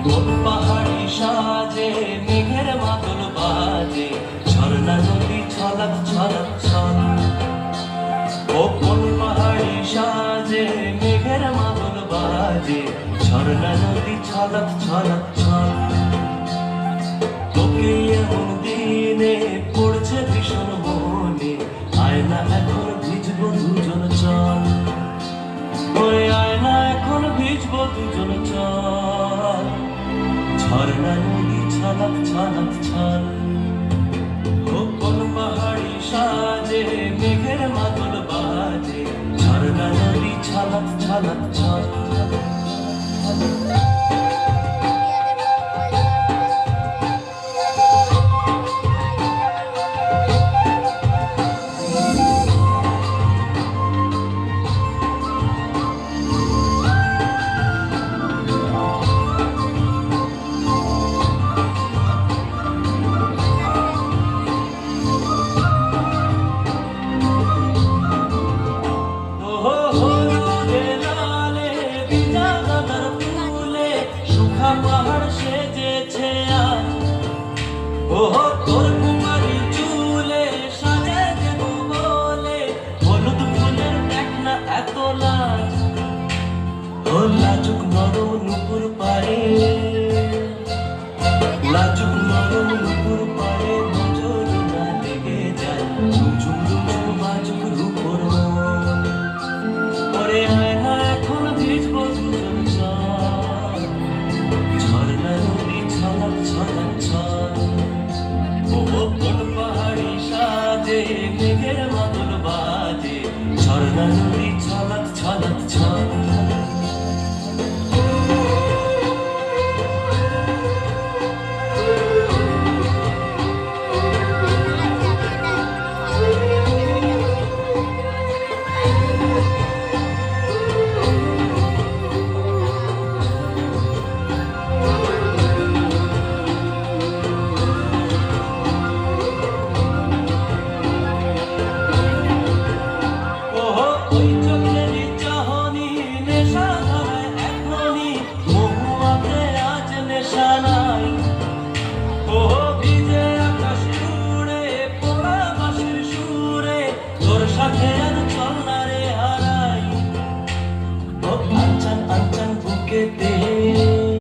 কোন পাহাড়ি সাজে মেঘের মাদল বাজে, ঝর্ণা নদী ছলক ছলক ছল। ও কোন পাহাড়ি সাজে মেঘের মাদল বাজে, ঝর্ণা নদী ছলক ছলক ছল। তোকে এমন দিনে পড়ছে ভীষণ মনে, আয়না এখন ভিজবো দুজন চল। ওই আয়না এখন ভিজবো দুজন চল। ঝর্ণা নদী ছলক ছলক ছল। ও কোন পাহাড়ি সাজে মেঘের মাদল বাজে, ঝর্ণা নদী ছলক ছলক ছল। পাহাড় সেজেছে আজ, ও